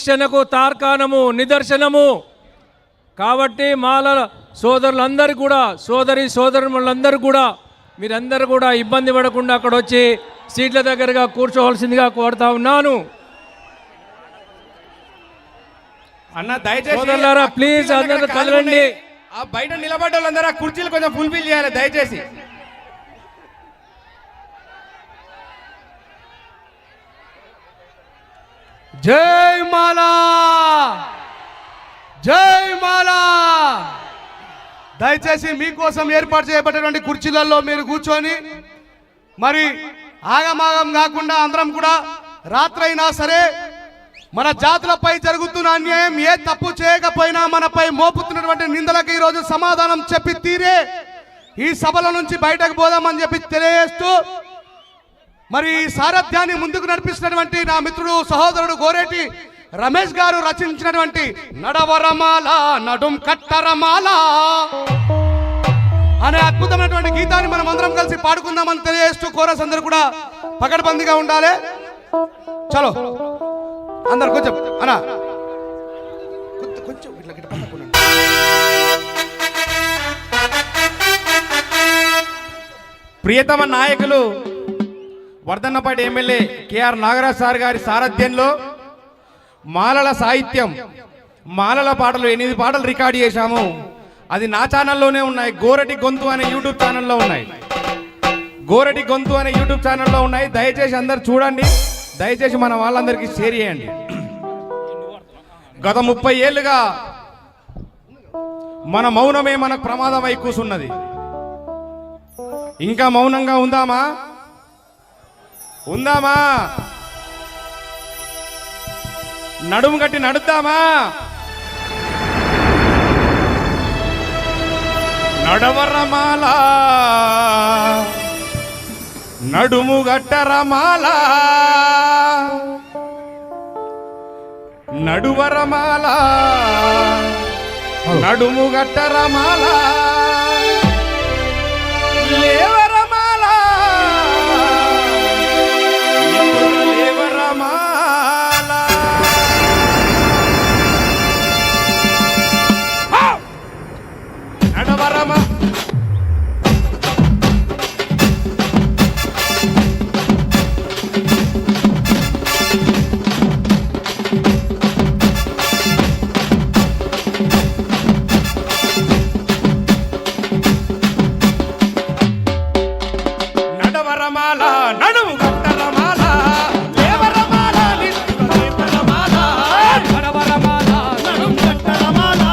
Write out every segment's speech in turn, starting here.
క్రమశిక్షణకు తార్కాణము నిదర్శనము. కాబట్టి మాల సోదరులందరూ కూడా సోదరులందరూ కూడా మీరందరూ కూడా ఇబ్బంది పడకుండా అక్కడ వచ్చి సీట్ల దగ్గరగా కూర్చోవలసిందిగా కోరుతా ఉన్నాను. అన్న దయచేసి సోదరులారా ప్లీజ్ అందరూ కదలండి. ఆ బయట నిలబడ్డ వాళ్ళందరూ ఆ కుర్చీలు కొంచెం ఫుల్ఫిల్ చేయాలి దయచేసి. జై మాలా, జై మాలా. దయచేసి మీకోసం ఏర్పాటు చేయబడినటువంటి కుర్చీలలో మీరు కూర్చొని మరి ఆగమాగం కాకుండా అందరం కూడా రాత్రైనా సరే మన జాతులపై జరుగుతున్న అన్యాయం ఏ తప్పు చేయకపోయినా మనపై మోపుతున్నటువంటి నిందలకు ఈరోజు సమాధానం చెప్పి తీరే ఈ సభల నుంచి బయటకు పోదామని చెప్పి తెలియజేస్తూ మరి ఈ సారథ్యాన్ని ముందుకు నడిపిస్తున్నటువంటి నా మిత్రుడు సహోదరుడు గోరేటి రమేష్ గారు రచించినటువంటి నడవరమాల నడుం కట్టరమాల అనే అద్భుతమైనటువంటి గీతాన్ని మనం అందరం కలిసి పాడుకుందామని తెలియజేస్తూ కోరస్ అందరూ కూడా పకడ్బందీగా ఉండాలి. చలో అందరు కొంచెం అనా కొంచెం ప్రియతమ నాయకులు Wardhannapet MLA K R Nagaraj sir గారి సారథ్యంలో మాలల సాహిత్యం మాలల పాటలు 8 పాటలు రికార్డు చేశాము. అది నా ఛానల్లోనే ఉన్నాయి. గోరటి గొంతు అనే యూట్యూబ్ ఛానల్లో ఉన్నాయి. గోరటి గొంతు అనే యూట్యూబ్ ఛానల్లో ఉన్నాయి. దయచేసి అందరు చూడండి. దయచేసి మన వాళ్ళందరికీ షేర్ చేయండి. గత 30 ఏళ్ళుగా మన మౌనమే మనకు ప్రమాదమై కూసున్నది. ఇంకా మౌనంగా ఉందామా? నడుము గట్టి నడుద్దామా? నడవరమాల నడుము గట్టరమాల నడువరమాల నడుము గట్టరమాల లేవరమాల లేవరమాల నడవరమా నడుము గట్టరమాల లేవరమాల లేవరమాల నడవరమాల నడుము గట్టరమాల లేవరమాల నడవరమాల నడుము గట్టరమాల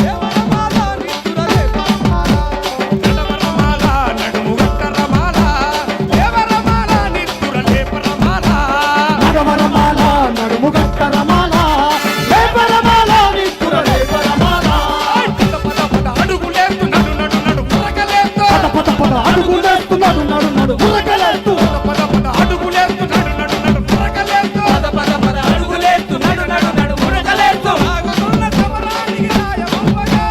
లేవరమాల నిత్తుర లేపరమాల నడవరమాల నడుము గట్టరమాల లేపరమాల నిత్తుర లేపరమాల పద అడుగులేస్తు నడు నడు నడు మురకలేస్తు పద అడుగులేస్తు నడు నడు నడు మురకలేస్తు పద అడుగులేస్తు నడు నడు నడు మురకలేస్తు పద అడుగులేస్తు నడు నడు నడు మురకలేస్తు. సాగుతున్న సమరానికి రాయమవ్వగా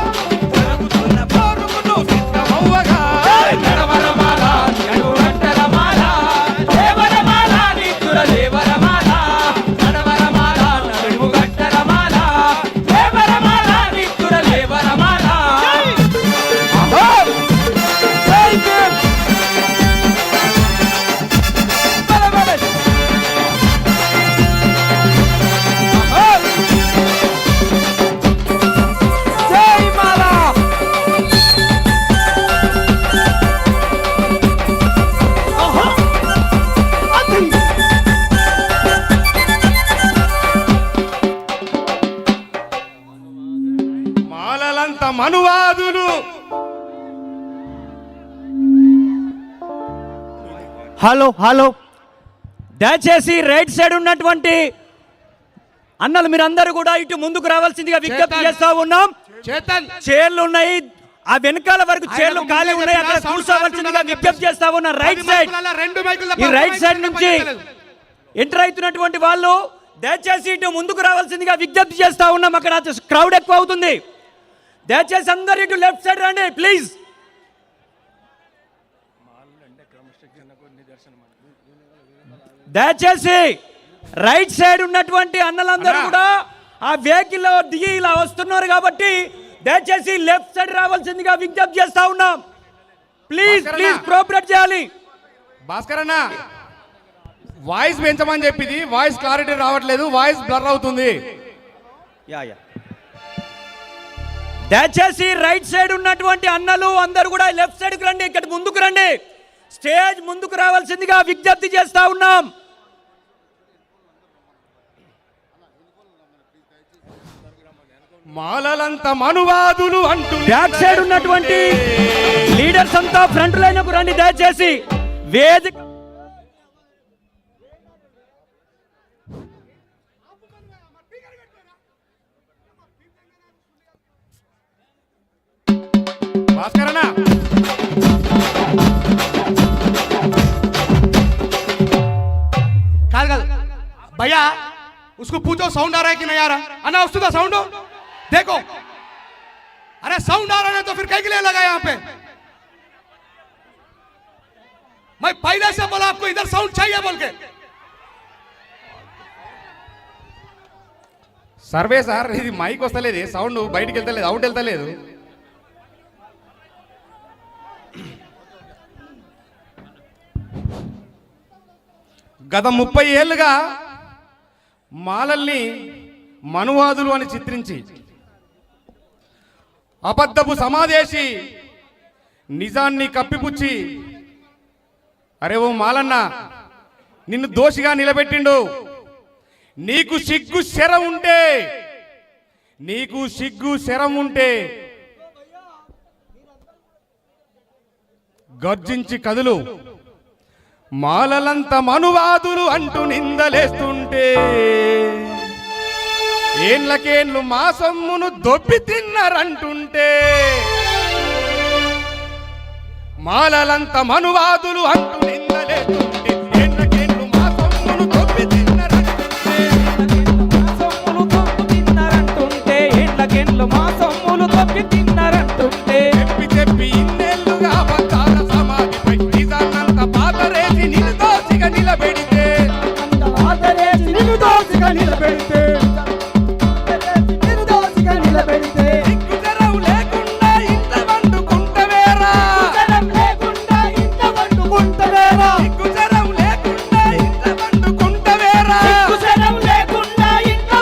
జరుగుతున్న పోరుకును సిద్ధమవ్వగా నడవరమాల నడుము గట్టరమాల లేవరమాల నిత్తుర లేవరమాల నడవరమాల నడుము గట్టరమాల లేవరమాల నిత్తుర లేవరమాల. మాలలంత మనువాదులు హలో దయచేసి రైట్ సైడ్ ఉన్నటువంటి అన్నలు మీరందరూ కూడా ఇటు ముందుకు రావాల్సిందిగా విజ్ఞప్తి చేస్తా ఉన్నాం. చైర్లు ఉన్నాయి, ఆ వెనకాల వరకు చైర్లు ఖాళీ ఉన్నాయి, అక్కడ కూర్చోవలసిందిగా విజ్ఞప్తి చేస్తా ఉన్నాం. రైట్ సైడ్ ఈ రైట్ సైడ్ నుంచి ఎంటర్ అవుతున్నటువంటి వాళ్ళు దయచేసి ఇటు ముందుకు రావాల్సిందిగా విజ్ఞప్తి చేస్తా ఉన్నాం. అక్కడ క్రౌడ్ ఎక్కువ అవుతుంది. దయచేసి అందరు ఇటు లెఫ్ట్ సైడ్ రండి ప్లీజ్. దయచేసి రైట్ సైడ్ ఉన్నటువంటి అన్నలందరూ కూడా ఆ వెహికల్ లో దిగి ఇలా వస్తున్నారు కాబట్టి దయచేసి లెఫ్ట్ సైడ్ రావాల్సిందిగా విజ్ఞప్తి చేస్తా ఉన్నాం. ప్లీజ్ కోఆపరేట్ చేయాలి. భాస్కర్ అన్న వాయిస్ పెంచమని చెప్పింది, వాయిస్ క్లారిటీ రావట్లేదు, వాయిస్ బ్లర్ అవుతుంది. దయచేసి రైట్ సైడ్ ఉన్నటువంటి అన్నలు అందరూ కూడా లెఫ్ట్ సైడ్కి రండి, ఇక్కడ ముందుకు రండి, స్టేజ్ ముందుకు రావాల్సిందిగా విజ్ఞప్తి చేస్తా ఉన్నాం. మాలలంత మనువాదులు అంటూ బ్యాక్ సైడ్ ఉన్నటువంటి లీడర్స్ అంతా ఫ్రంట్ లైన్కు రండి దయచేసి. వేదిక భాస్కర్ అన్న काल काल भैया उसको पूछो साउंड आ रहा है कि नहीं आ रहा। अन्ना उसका साउंड हो देखो, अरे साउंड आ रहा है तो फिर कहीं के लिए लगा यहाँ पे। मैं पहले से बोला आपको इधर साउंड चाहिए बोल के। సర్వే సార్, ఇది మైక్ వస్తలేదు, సౌండ్ బయటికి వెళ్తలేదు, అవుట్ వెళ్తలేదు. గత 30 ఏళ్ళుగా మాలల్ని మనువాదులు అని చిత్రించి అబద్ధపు సమాదేశి నిజాన్ని కప్పిపుచ్చి, అరే ఓ మాలన్న నిన్ను దోషిగా నిలబెట్టిండు, నీకు సిగ్గు శరం ఉంటే, నీకు సిగ్గు శరం ఉంటే గర్జించి కదులు, మాలలంత మనువాదులు అంటూ నిందలేస్తుంటే ఏళ్ళకేళ్ళు మా సొమ్మును దొబ్బి తిన్నారంటుంటే, మాలలంత మనువాదులు అంటూ నిందలేస్తుంటే ఏళ్ళకేళ్ళు మా సొమ్మును దొబ్బి తిన్నారంటుంటే, ఏళ్ళకెళ్ళు మా సొమ్ములు దొబ్బి తిన్నారంటుంటే చెప్పి చెప్పి ఇన్నేళ్ళుగా అబద్ధాల సమాధిపై నిజాన్నంత పాతరేసి నిన్ను దోషిగా నిలబెడితే, సిగ్గు శరం లేకుండా ఇంత వండుకుంటవేరా, సిగ్గు శరం లేకుండా ఇంత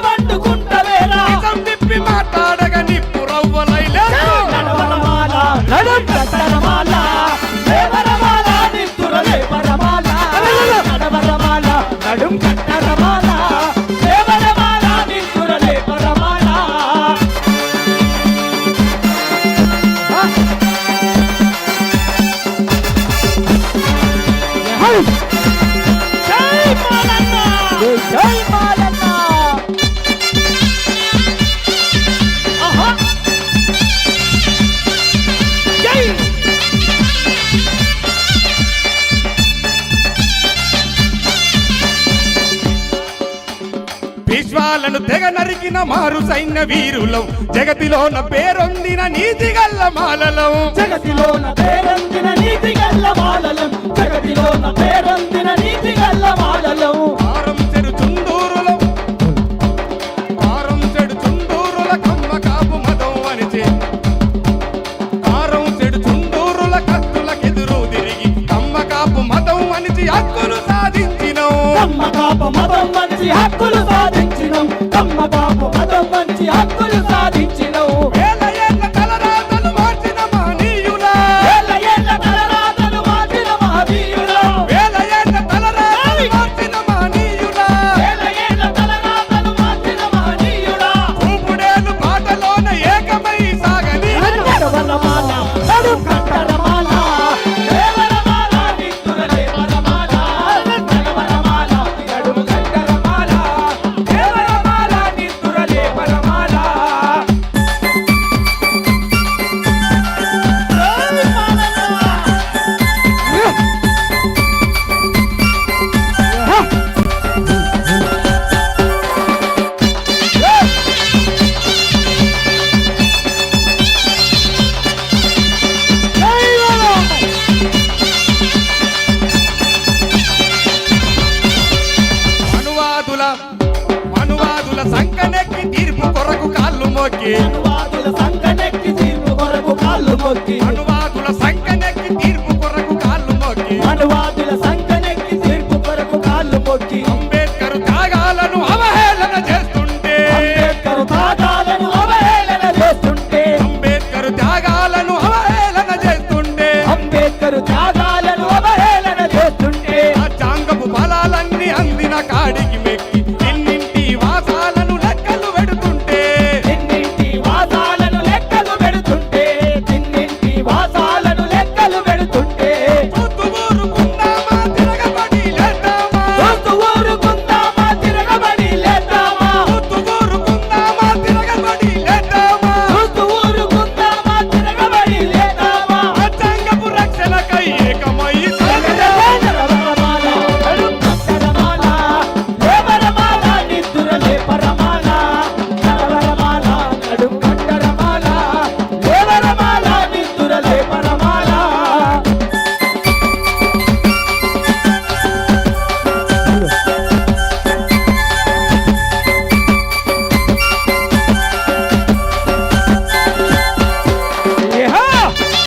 వండుకుంటవేరా, నిజం తిప్పి మాట్లాడగా నిప్పు రవ్వలైలే నడుం కట్టరమాల దేవరమాల నిత్తురలే పరమాల. జై మాలన్న, జై మాలన్న. ఆహా జై విశ్వాలను తెగ నరికిన మారు సైన్య వీరులం, జగతిలోన పేరొందిన నీతిగల్ల మాలలం, జగతిలోన పేరొందిన నీతి గల్ల మాలలం, జగతిలోన పేరొందిన నీతి గల్ల మాలలం. ఆరం చెడు చుండూరులో, ఆరం చెడు చుండూరుల కమ్మ కాపు మతం అనిచే, ఆరం చెడు చుండూరుల కత్తులకెదురు తిరిగి కమ్మ కాపు మతం అనిచి హక్కులు సాధించినం, కమ్మ కాప మతం మంచి హక్కులు సాధించినం, కమ్మ కాప మతం మంచి హక్కులు సాధించినం. వేల ఏళ్ళ తలరాతలు మార్చిన మహనీయులా, ఏళ్ళ ఏళ్ళ తలరాతలు మార్చిన మహనీయులా, వేల ఏళ్ళ తలరాతలు మార్చిన మహనీయులా, ఏళ్ళ ఏళ్ళ తలరాతలు మార్చిన మహనీయులా. చూపుడేలు బాటలోన ఏకమై సాగని నడవరమాల, నడుం కట్టరమాల, దేవరమాల, నిత్తురలే పరమాల. నడవరమాల, నడుం కట్టరమాల, దేవరమాల, నిత్తురలే పరమాల. వకీల్ అనువాదుల సంఘ